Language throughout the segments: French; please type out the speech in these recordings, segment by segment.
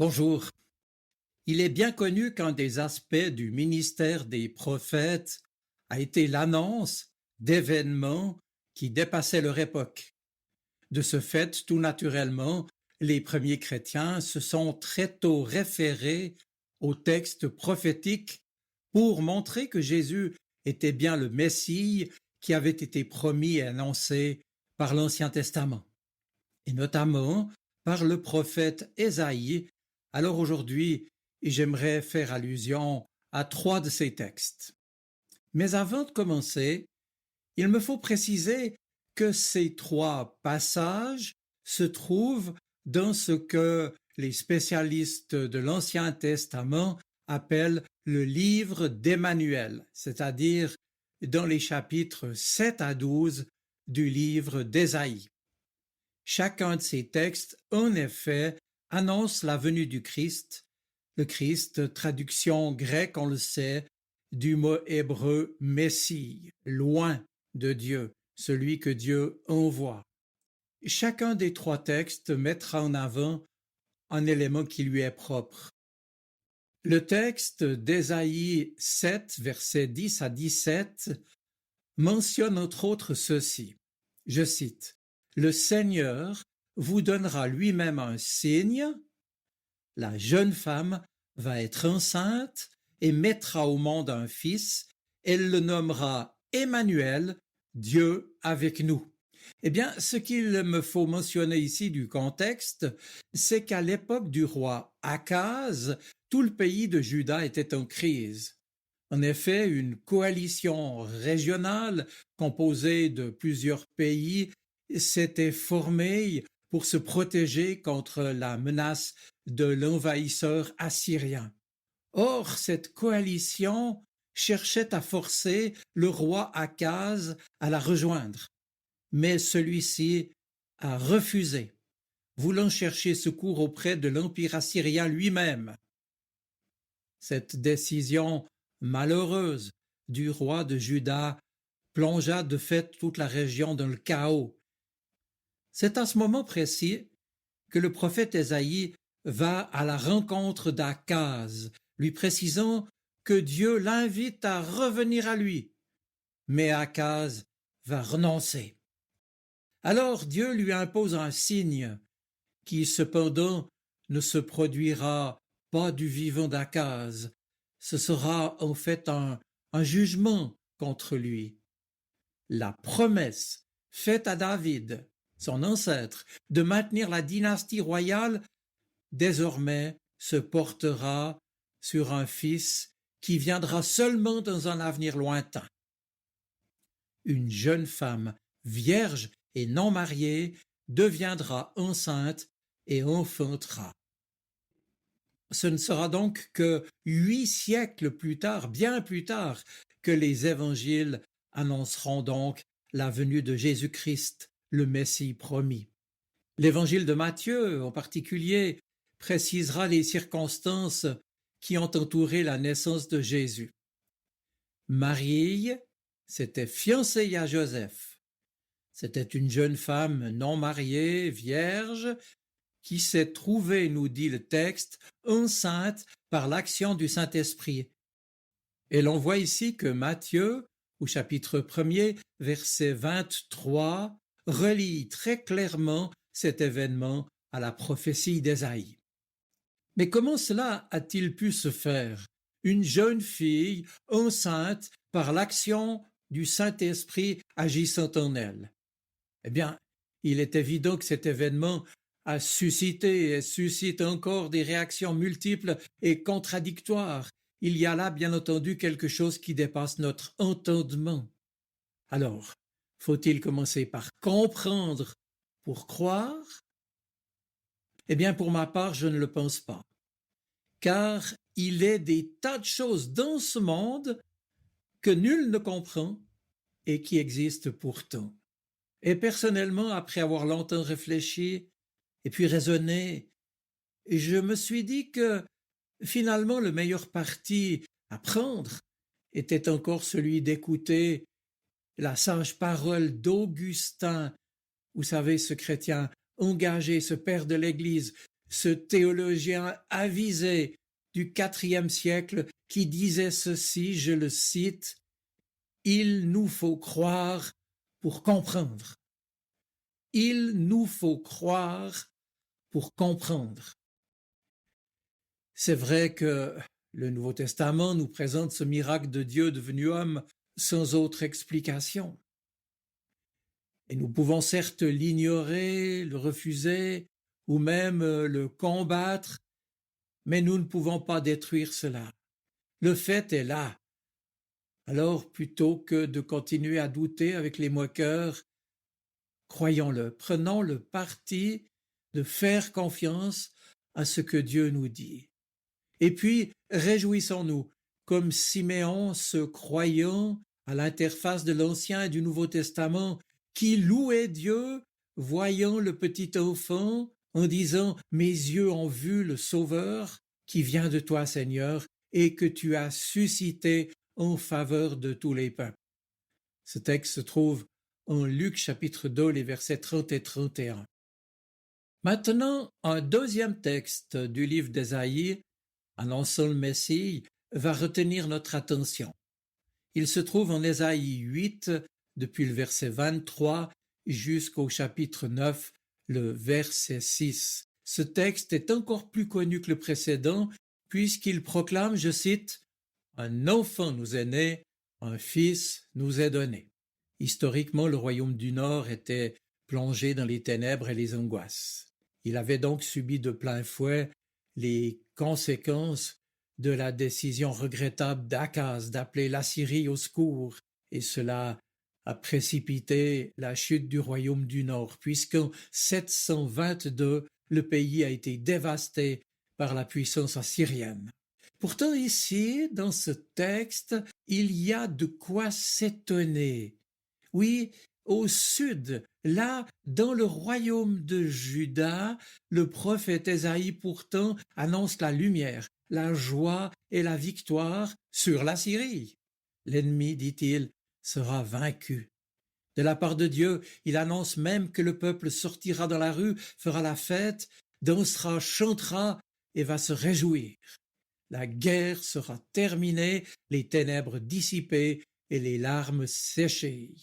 Bonjour. Il est bien connu qu'un des aspects du ministère des prophètes a été l'annonce d'événements qui dépassaient leur époque. De ce fait, tout naturellement, les premiers chrétiens se sont très tôt référés aux textes prophétiques pour montrer que Jésus était bien le Messie qui avait été promis et annoncé par l'Ancien Testament, et notamment par le prophète Ésaïe. Alors aujourd'hui, j'aimerais faire allusion à 3 de ces textes. Mais avant de commencer, il me faut préciser que ces 3 passages se trouvent dans ce que les spécialistes de l'Ancien Testament appellent le livre d'Emmanuel, c'est-à-dire dans les chapitres 7 à 12 du livre d'Ésaïe. Chacun de ces textes, en effet, annonce la venue du Christ. Le Christ, traduction grecque, on le sait, du mot hébreu Messie, loin de Dieu, celui que Dieu envoie. Chacun des 3 textes mettra en avant un élément qui lui est propre. Le texte d'Ésaïe 7, versets 10 à 17, mentionne entre autres ceci. Je cite: « Le Seigneur vous donnera lui-même un signe. La jeune femme va être enceinte et mettra au monde un fils. Elle le nommera Emmanuel, Dieu avec nous. » Eh bien, ce qu'il me faut mentionner ici du contexte, c'est qu'à l'époque du roi Akaz, tout le pays de Juda était en crise. En effet, une coalition régionale composée de plusieurs pays s'était formée pour se protéger contre la menace de l'envahisseur assyrien. Or, cette coalition cherchait à forcer le roi Akaz à la rejoindre, mais celui-ci a refusé, voulant chercher secours auprès de l'Empire assyrien lui-même. Cette décision malheureuse du roi de Juda plongea de fait toute la région dans le chaos. C'est à ce moment précis que le prophète Ésaïe va à la rencontre d'Akaz, lui précisant que Dieu l'invite à revenir à lui. Mais Akaz va renoncer. Alors Dieu lui impose un signe qui cependant ne se produira pas du vivant d'Akaz. Ce sera en fait un jugement contre lui. La promesse faite à David, son ancêtre, de maintenir la dynastie royale, désormais se portera sur un fils qui viendra seulement dans un avenir lointain. Une jeune femme vierge et non mariée deviendra enceinte et enfantera. Ce ne sera donc que 8 siècles plus tard, bien plus tard, que les évangiles annonceront donc la venue de Jésus-Christ, le Messie promis. L'évangile de Matthieu, en particulier, précisera les circonstances qui ont entouré la naissance de Jésus. Marie s'était fiancée à Joseph. C'était une jeune femme non mariée, vierge, qui s'est trouvée, nous dit le texte, enceinte par l'action du Saint-Esprit. Et l'on voit ici que Matthieu, au chapitre 1er, verset 23, relie très clairement cet événement à la prophétie d'Ésaïe. Mais comment cela a-t-il pu se faire? Une jeune fille enceinte par l'action du Saint-Esprit agissant en elle. Eh bien, il est évident que cet événement a suscité et suscite encore des réactions multiples et contradictoires. Il y a là, bien entendu, quelque chose qui dépasse notre entendement. Alors, faut-il commencer par comprendre pour croire? Eh bien, pour ma part, je ne le pense pas. Car il est des tas de choses dans ce monde que nul ne comprend et qui existent pourtant. Et personnellement, après avoir longtemps réfléchi et puis raisonné, je me suis dit que finalement le meilleur parti à prendre était encore celui d'écouter la sage parole d'Augustin, vous savez, ce chrétien engagé, ce père de l'Église, ce théologien avisé du IVe siècle qui disait ceci, je le cite, « Il nous faut croire pour comprendre. Il nous faut croire pour comprendre. » C'est vrai que le Nouveau Testament nous présente ce miracle de Dieu devenu homme sans autre explication. Et nous pouvons certes l'ignorer, le refuser ou même le combattre, mais nous ne pouvons pas détruire cela. Le fait est là. Alors, plutôt que de continuer à douter avec les moqueurs, croyons-le, prenons le parti de faire confiance à ce que Dieu nous dit. Et puis, réjouissons-nous, comme Siméon, ce croyant à l'interface de l'Ancien et du Nouveau Testament, qui louait Dieu, voyant le petit enfant, en disant « Mes yeux ont vu le Sauveur qui vient de toi, Seigneur, et que tu as suscité en faveur de tous les peuples. » Ce texte se trouve en Luc chapitre 2, les versets 30 et 31. Maintenant, un deuxième texte du livre d'Ésaïe, annonçant le Messie, va retenir notre attention. Il se trouve en Ésaïe 8, depuis le verset 23 jusqu'au chapitre 9, le verset 6. Ce texte est encore plus connu que le précédent, puisqu'il proclame, je cite, « Un enfant nous est né, un fils nous est donné. » Historiquement, le royaume du Nord était plongé dans les ténèbres et les angoisses. Il avait donc subi de plein fouet les conséquences de la décision regrettable d'Akaz d'appeler l'Assyrie au secours, et cela a précipité la chute du royaume du Nord, puisqu'en 722, le pays a été dévasté par la puissance assyrienne. Pourtant ici, dans ce texte, il y a de quoi s'étonner. Oui, au sud, là, dans le royaume de Juda, le prophète Ésaïe pourtant annonce la lumière, la joie et la victoire sur la Syrie. L'ennemi, dit-il, sera vaincu. De la part de Dieu, il annonce même que le peuple sortira dans la rue, fera la fête, dansera, chantera et va se réjouir. La guerre sera terminée, les ténèbres dissipées et les larmes séchées.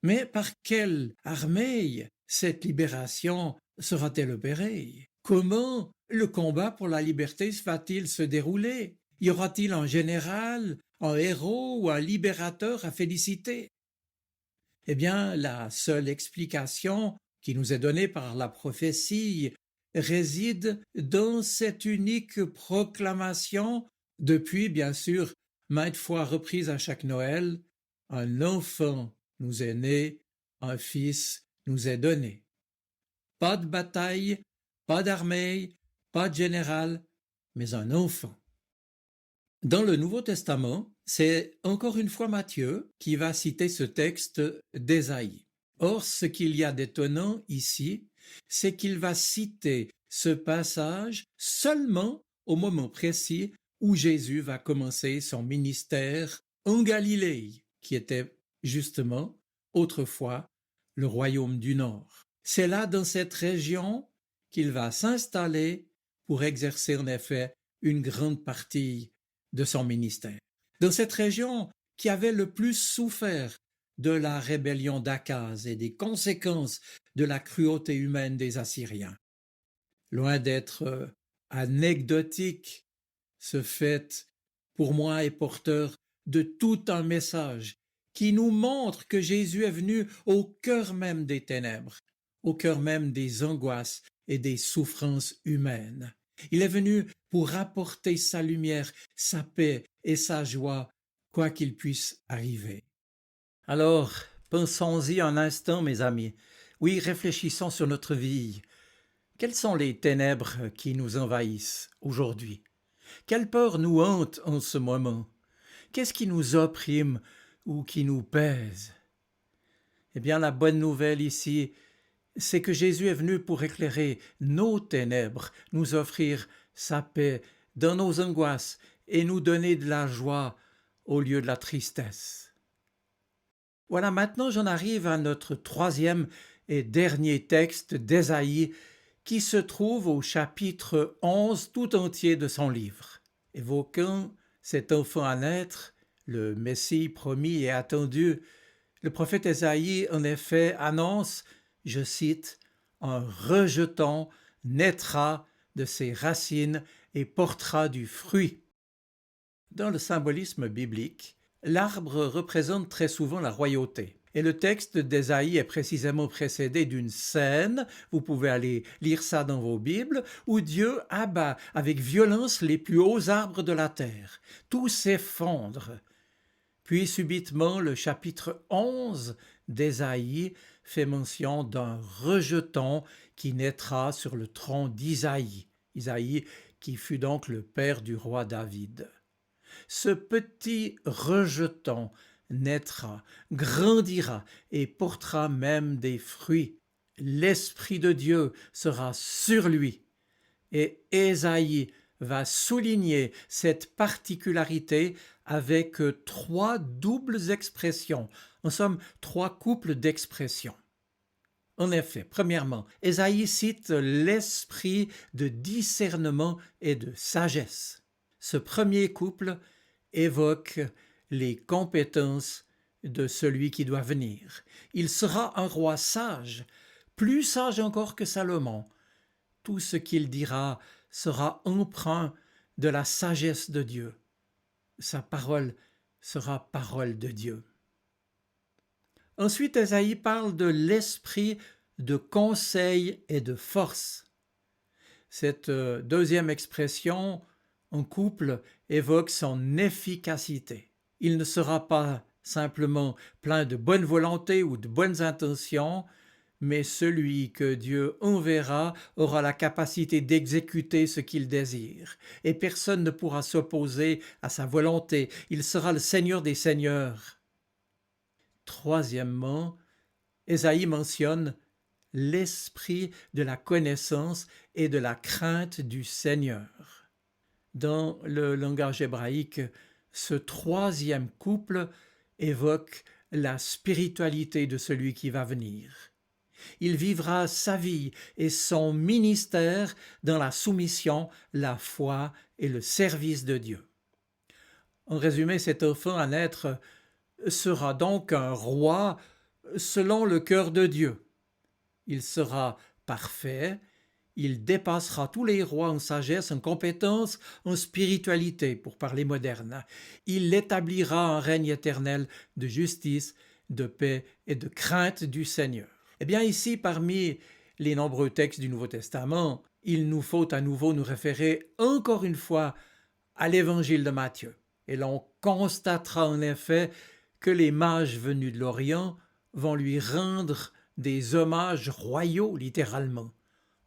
Mais par quelle armée cette libération sera-t-elle opérée? Comment le combat pour la liberté va-t-il se dérouler? Y aura-t-il un général, un héros ou un libérateur à féliciter? Eh bien, la seule explication qui nous est donnée par la prophétie réside dans cette unique proclamation, depuis bien sûr maintes fois reprise à chaque Noël, un enfant nous est né, un fils nous est donné. Pas de bataille, pas d'armée, pas de général, mais un enfant. Dans le Nouveau Testament, c'est encore une fois Matthieu qui va citer ce texte d'Ésaïe. Or, ce qu'il y a d'étonnant ici, c'est qu'il va citer ce passage seulement au moment précis où Jésus va commencer son ministère en Galilée, qui était justement autrefois le royaume du Nord. C'est là, dans cette région, qu'il va s'installer pour exercer en effet une grande partie de son ministère. Dans cette région qui avait le plus souffert de la rébellion d'Akaz et des conséquences de la cruauté humaine des Assyriens. Loin d'être anecdotique, ce fait, pour moi, est porteur de tout un message qui nous montre que Jésus est venu au cœur même des ténèbres, au cœur même des angoisses et des souffrances humaines. Il est venu pour apporter sa lumière, sa paix et sa joie, quoi qu'il puisse arriver. Alors, pensons-y un instant, mes amis. Oui, réfléchissons sur notre vie. Quelles sont les ténèbres qui nous envahissent aujourd'hui? Quelle peur nous hante en ce moment? Qu'est-ce qui nous opprime ou qui nous pèse? Eh bien, la bonne nouvelle ici, c'est que Jésus est venu pour éclairer nos ténèbres, nous offrir sa paix dans nos angoisses et nous donner de la joie au lieu de la tristesse. Voilà, maintenant j'en arrive à notre troisième et dernier texte d'Ésaïe qui se trouve au chapitre 11 tout entier de son livre. Évoquant cet enfant à naître, le Messie promis et attendu, le prophète Ésaïe en effet annonce, je cite, « Un rejeton naîtra de ses racines et portera du fruit ». Dans le symbolisme biblique, l'arbre représente très souvent la royauté. Et le texte d'Ésaïe est précisément précédé d'une scène, vous pouvez aller lire ça dans vos Bibles, où Dieu abat avec violence les plus hauts arbres de la terre. Tout s'effondre. Puis subitement, le chapitre 11 d'Ésaïe fait mention d'un rejeton qui naîtra sur le tronc d'Isaïe. Isaïe qui fut donc le père du roi David. Ce petit rejeton naîtra, grandira et portera même des fruits. L'Esprit de Dieu sera sur lui. Et Ésaïe va souligner cette particularité avec trois doubles expressions, en somme trois couples d'expressions. En effet, premièrement, Ésaïe cite l'esprit de discernement et de sagesse. Ce premier couple évoque les compétences de celui qui doit venir. Il sera un roi sage, plus sage encore que Salomon. Tout ce qu'il dira sera empreint de la sagesse de Dieu. Sa parole sera parole de Dieu. Ensuite, Ésaïe parle de l'esprit de conseil et de force. Cette deuxième expression en couple évoque son efficacité. Il ne sera pas simplement plein de bonne volonté ou de bonnes intentions, mais celui que Dieu enverra aura la capacité d'exécuter ce qu'il désire, et personne ne pourra s'opposer à sa volonté. Il sera le Seigneur des seigneurs. Troisièmement, Ésaïe mentionne l'esprit de la connaissance et de la crainte du Seigneur. Dans le langage hébraïque, ce troisième couple évoque la spiritualité de celui qui va venir. Il vivra sa vie et son ministère dans la soumission, la foi et le service de Dieu. En résumé, cet enfant à naître sera donc un roi selon le cœur de Dieu. Il sera parfait, il dépassera tous les rois en sagesse, en compétence, en spiritualité, pour parler moderne. Il établira un règne éternel de justice, de paix et de crainte du Seigneur. Eh bien ici, parmi les nombreux textes du Nouveau Testament, il nous faut à nouveau nous référer encore une fois à l'évangile de Matthieu. Et l'on constatera en effet que les mages venus de l'Orient vont lui rendre des hommages royaux, littéralement.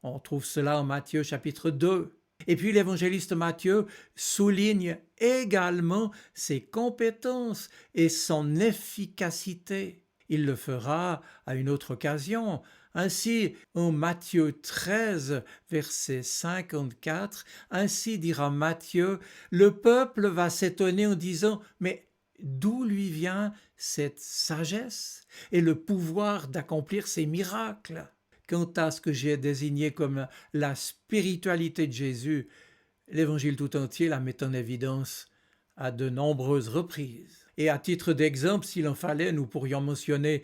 On trouve cela en Matthieu chapitre 2. Et puis l'évangéliste Matthieu souligne également ses compétences et son efficacité. Il le fera à une autre occasion. Ainsi, en Matthieu 13, verset 54, ainsi dira Matthieu, le peuple va s'étonner en disant, mais d'où lui vient cette sagesse et le pouvoir d'accomplir ces miracles? Quant à ce que j'ai désigné comme la spiritualité de Jésus, l'Évangile tout entier la met en évidence à de nombreuses reprises. Et à titre d'exemple, s'il en fallait, nous pourrions mentionner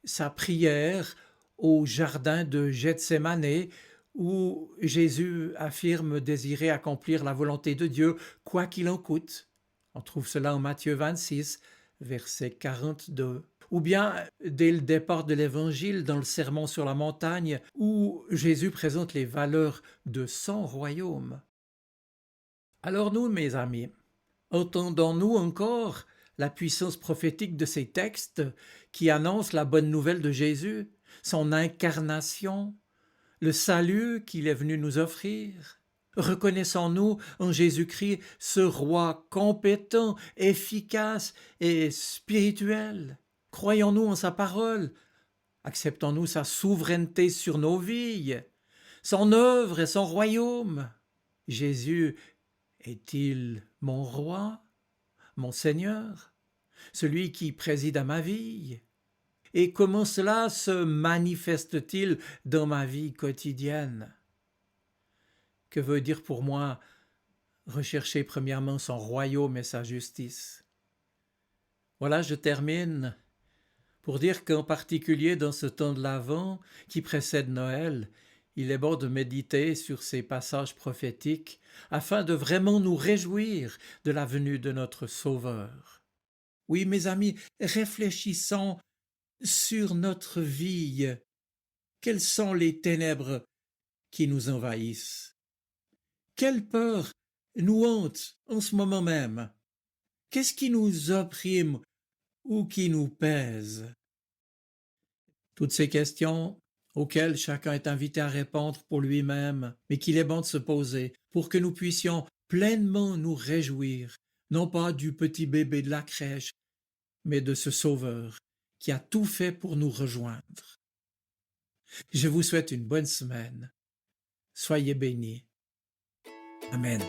sa prière au jardin de Gethsémane, où Jésus affirme désirer accomplir la volonté de Dieu, quoi qu'il en coûte. On trouve cela en Matthieu 26, verset 42. Ou bien dès le départ de l'Évangile, dans le Sermon sur la montagne, où Jésus présente les valeurs de son royaume. Alors nous, mes amis, entendons-nous encore la puissance prophétique de ces textes qui annoncent la bonne nouvelle de Jésus, son incarnation, le salut qu'il est venu nous offrir? Reconnaissons-nous en Jésus-Christ ce roi compétent, efficace et spirituel? Croyons-nous en sa parole? Acceptons-nous sa souveraineté sur nos vies, son œuvre et son royaume? Jésus est-il mon roi, mon Seigneur, celui qui préside à ma vie? Et comment cela se manifeste-t-il dans ma vie quotidienne? Que veut dire pour moi rechercher premièrement son royaume et sa justice? Voilà, je termine pour dire qu'en particulier dans ce temps de l'Avent qui précède Noël, il est bon de méditer sur ces passages prophétiques afin de vraiment nous réjouir de la venue de notre Sauveur. Oui, mes amis, réfléchissons sur notre vie. Quelles sont les ténèbres qui nous envahissent? Quelle peur nous hante en ce moment même? Qu'est-ce qui nous opprime ou qui nous pèse? Toutes ces questions auxquelles chacun est invité à répondre pour lui-même, mais qu'il est bon de se poser pour que nous puissions pleinement nous réjouir, non pas du petit bébé de la crèche, mais de ce Sauveur qui a tout fait pour nous rejoindre. Je vous souhaite une bonne semaine. Soyez bénis. Amen.